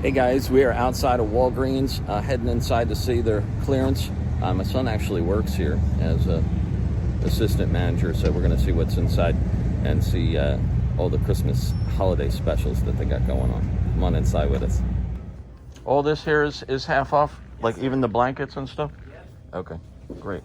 Hey guys, we are outside of Walgreens, heading inside to see their clearance. My son actually works here as a assistant manager, so we're going to see what's inside and see all the Christmas holiday specials that they got going on. Come on inside with us. All this here is half off, like even the blankets and stuff? Yep. Okay, great.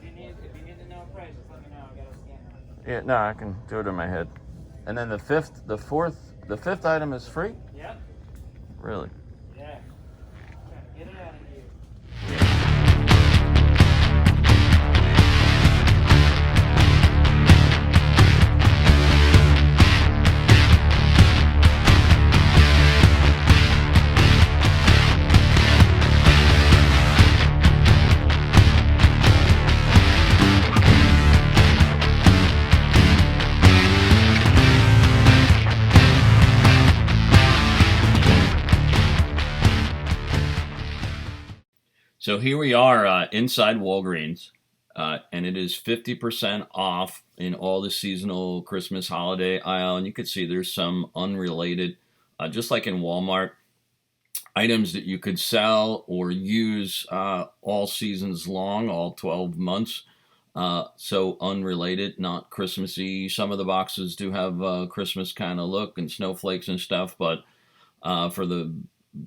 If you need to know a price, just let me know. I got a scanner. Yeah, no, I can do it in my head. And then the fifth item is free? Yep. Really? Yeah. Trying to get it out of you. So here we are inside Walgreens, and it is 50% off in all the seasonal Christmas holiday aisle. And you can see there's some unrelated, just like in Walmart, items that you could sell or use all seasons long, all 12 months. So unrelated, not Christmassy. Some of the boxes do have Christmas kind of look and snowflakes and stuff, but for the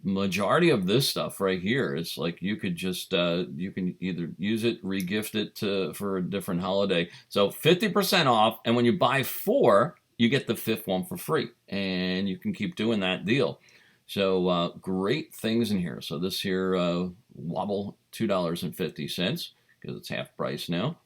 majority of this stuff right here, it's like you could just you can either use it, regift it for a different holiday. So 50% off, and when you buy 4, you get the 5th one for free, and you can keep doing that deal. So great things in here. So this here wobble $2.50 because it's half price now.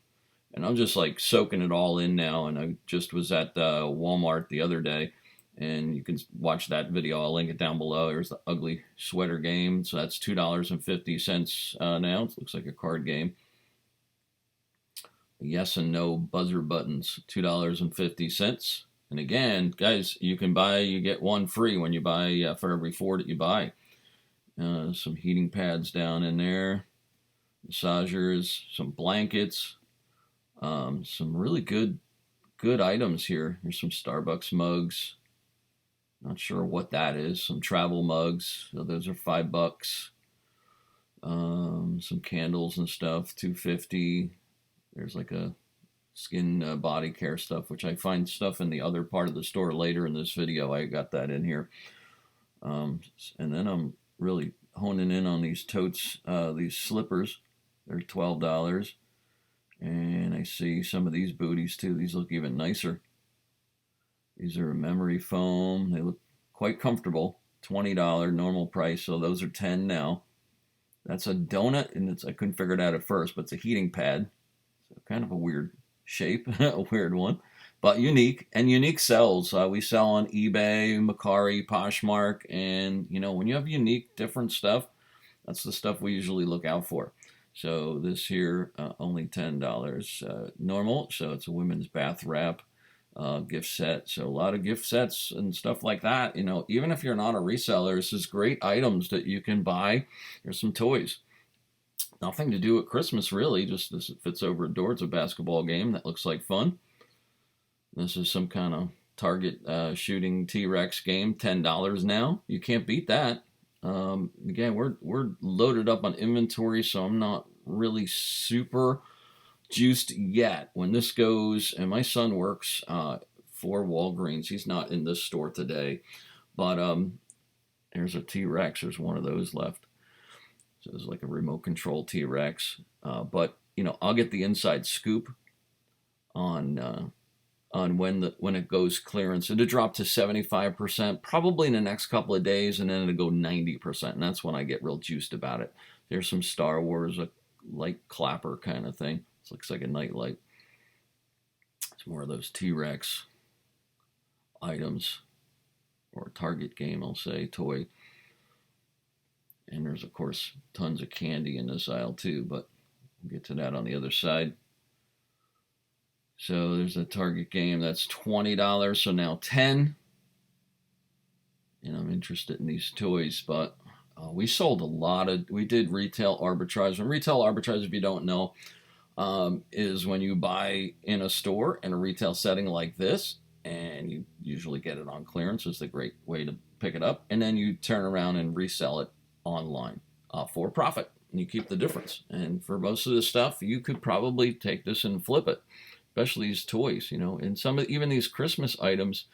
And I'm just like soaking it all in now. And I just was at Walmart the other day, and you can watch that video. I'll link it down below. Here's the ugly sweater game. So that's $2.50 now. It looks like a card game. Yes and no buzzer buttons, $2.50. And again, guys, you can buy, you get one free when you buy for every 4 that you buy. Some heating pads down in there, massagers, some blankets, some really good items here. Here's some Starbucks mugs. Not sure what that is. Some travel mugs. So those are $5. Some candles and stuff, $2.50. There's like a skin body care stuff, which I find stuff in the other part of the store later in this video. I got that in here. And then I'm really honing in on these totes, these slippers. They're $12. And I see some of these booties too. These look even nicer. These are memory foam. They look quite comfortable. $20 normal price, so those are $10 now. That's a donut, and I couldn't figure it out at first, but it's a heating pad. So kind of a weird shape, a weird one, but unique. And unique sells. We sell on eBay, Mercari, Poshmark, and when you have unique, different stuff, that's the stuff we usually look out for. So this here, only $10 normal. So it's a women's bath wrap gift set. So a lot of gift sets and stuff like that. Even if you're not a reseller, this is great items that you can buy. Here's some toys. Nothing to do with Christmas, really. Just this fits over a door. It's a basketball game. That looks like fun. This is some kind of target shooting T-Rex game. $10 now. You can't beat that. Again, we're loaded up on inventory, so I'm not really super juiced yet. When this goes, and my son works for Walgreens. He's not in this store today, but there's a T-Rex. There's one of those left. So it's like a remote control T-Rex. But I'll get the inside scoop on when it goes clearance. It'll drop to 75% probably in the next couple of days, and then it'll go 90%, and that's when I get real juiced about it. There's some Star Wars, a light clapper kind of thing. It looks like a night light. It's more of those T-Rex items, or a Target game, I'll say, toy. And there's, of course, tons of candy in this aisle too, but we'll get to that on the other side. So there's a Target game that's $20, so now $10. And I'm interested in these toys, but we sold we did retail arbitrage. And retail arbitrage, if you don't know, is when you buy in a store in a retail setting like this, and you usually get it on clearance. It's a great way to pick it up, and then you turn around and resell it online for profit. And you keep the difference. And for most of this stuff, you could probably take this and flip it, especially these toys, and some of even these Christmas items.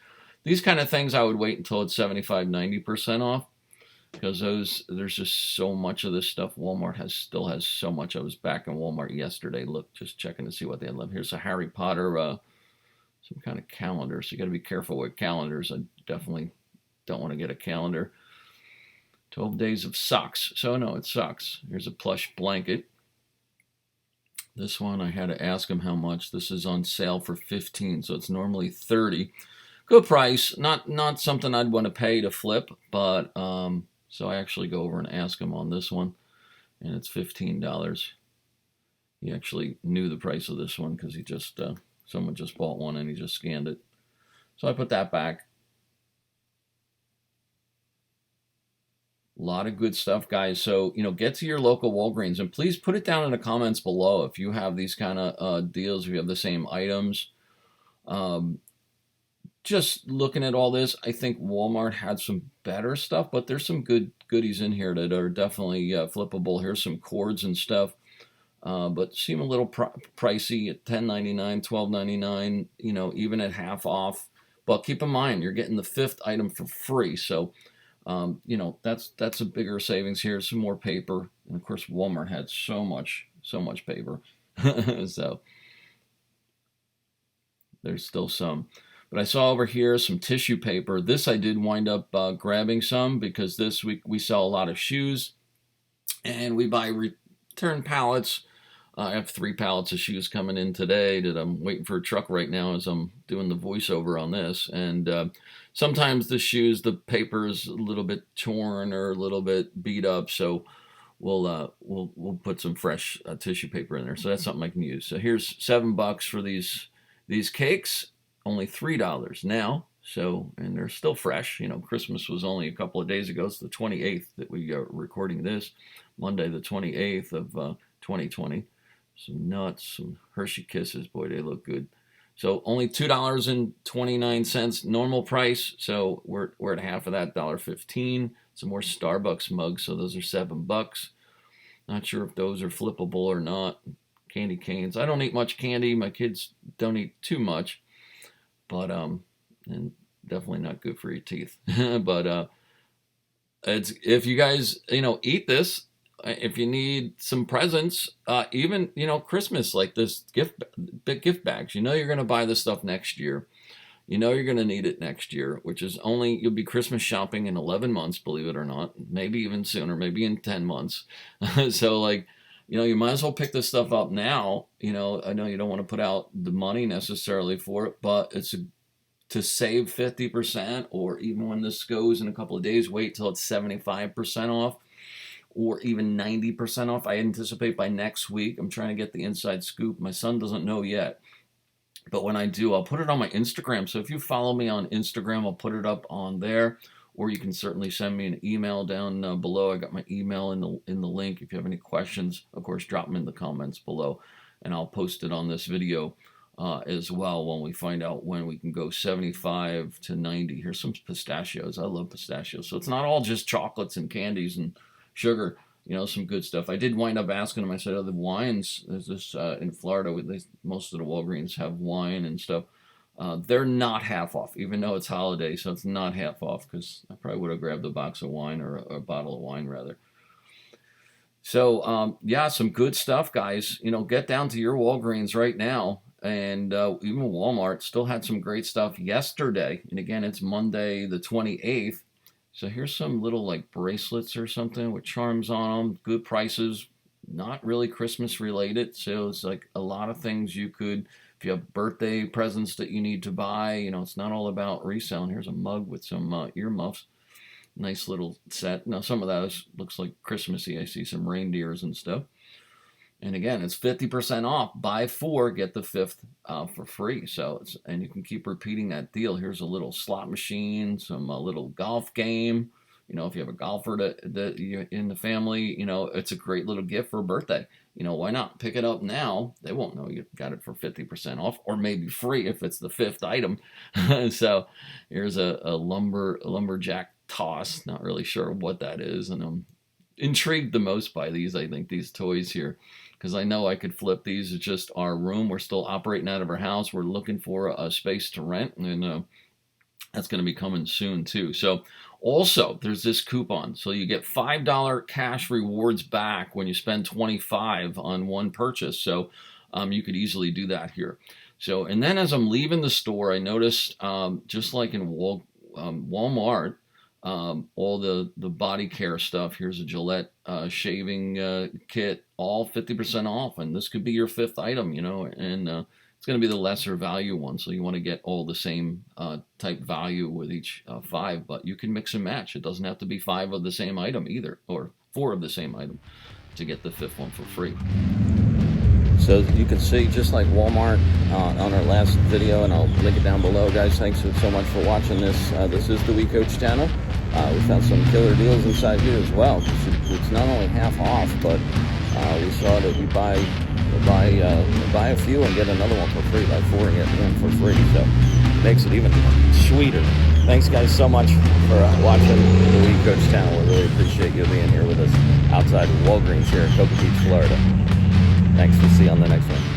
These kind of things I would wait until it's 75-90% off, because there's just so much of this stuff. Walmart still has so much. I was back in Walmart yesterday, just checking to see what they had left. Here's a Harry Potter some kind of calendar, so you got to be careful with calendars. I definitely don't want to get a calendar. 12 days of socks. So no, it's socks. Here's a plush blanket. This one I had to ask him how much. This is on sale for $15, so it's normally $30. Good price. Not something I'd want to pay to flip, but so I actually go over and ask him on this one, and it's $15. He actually knew the price of this one because he just someone just bought one and he just scanned it. So I put that back. A lot of good stuff, guys. So, get to your local Walgreens, and please put it down in the comments below if you have these kind of deals, if you have the same items. Just looking at all this, I think Walmart had some better stuff, but there's some good goodies in here that are definitely flippable. Here's some cords and stuff, but seem a little pricey at $10.99, $12.99, even at half off. But keep in mind, you're getting the 5th item for free, so that's a bigger savings here. Some more paper, and of course Walmart had so much paper. So there's still some, but I saw over here some tissue paper. This I did wind up grabbing some, because this week we sell a lot of shoes, and we buy return pallets. I have 3 pallets of shoes coming in today that I'm waiting for a truck right now as I'm doing the voiceover on this. And sometimes the shoes, the paper is a little bit torn or a little bit beat up, so we'll put some fresh tissue paper in there. So that's something I can use. So here's $7 for these cakes, only $3 now. So, and they're still fresh. Christmas was only a couple of days ago. It's the 28th that we are recording this, Monday the 28th of 2020. Some nuts, some Hershey Kisses. Boy, they look good. So only $2.29 normal price. So we're at half of that, $1.15. Some more Starbucks mugs. So those are $7. Not sure if those are flippable or not. Candy canes. I don't eat much candy. My kids don't eat too much, but and definitely not good for your teeth. But it's, if you guys eat this, if you need some presents, even Christmas, like this big gift bags, you're going to buy this stuff next year. You're going to need it next year, which is you'll be Christmas shopping in 11 months, believe it or not, maybe even sooner, maybe in 10 months. So you might as well pick this stuff up now. I know you don't want to put out the money necessarily for it, but it's to save 50%, or even when this goes in a couple of days, wait till it's 75% off. Or even 90% off. I anticipate by next week. I'm trying to get the inside scoop. My son doesn't know yet, but when I do, I'll put it on my Instagram. So if you follow me on Instagram, I'll put it up on there, or you can certainly send me an email down below. I got my email in the link. If you have any questions, of course, drop them in the comments below, and I'll post it on this video as well when we find out when we can go 75 to 90. Here's some pistachios. I love pistachios. So it's not all just chocolates and candies and sugar, some good stuff. I did wind up asking them. I said, the wines, there's this in Florida, most of the Walgreens have wine and stuff. They're not half off, even though it's holiday, so it's not half off, because I probably would have grabbed a box of wine, or a bottle of wine rather. So yeah, some good stuff, guys. Get down to your Walgreens right now, and even Walmart still had some great stuff yesterday. And again, it's Monday the 28th. So here's some little bracelets or something with charms on them. Good prices, not really Christmas related. So it's a lot of things you could, if you have birthday presents that you need to buy, it's not all about reselling. Here's a mug with some earmuffs. Nice little set. Now some of that looks like Christmassy. I see some reindeers and stuff. And again, it's 50% off. Buy 4, get the 5th for free. So and you can keep repeating that deal. Here's a little slot machine, some little golf game. If you have a golfer that you in the family, it's a great little gift for a birthday. Why not pick it up now? They won't know you got it for 50% off, or maybe free if it's the 5th item. So here's a lumberjack toss. Not really sure what that is, and I'm intrigued the most by these. I think these toys here, because I know I could flip these. It's just our room. We're still operating out of our house. We're looking for a space to rent, and that's going to be coming soon too. So also there's this coupon, so you get $5 cash rewards back when you spend $25 on one purchase. So you could easily do that here. So, and then as I'm leaving the store, I noticed just like in Walmart, all the body care stuff. Here's a Gillette shaving kit, all 50% off, and this could be your fifth item, and it's going to be the lesser value one, so you want to get all the same type value with each 5, but you can mix and match. It doesn't have to be 5 of the same item either, or 4 of the same item to get the 5th one for free. So you can see, just like Walmart on our last video, and I'll link it down below. Guys, thanks so much for watching this. This is the WeCoach channel. We found some killer deals inside here as well. It's not only half off, but we saw that you buy a few and get another one for free, by 4 and get one for free. So it makes it even sweeter. Thanks, guys, so much for watching the WeCoach channel. We really appreciate you being here with us outside of Walgreens here in Cocoa Beach, Florida. Thanks. We'll see you on the next one.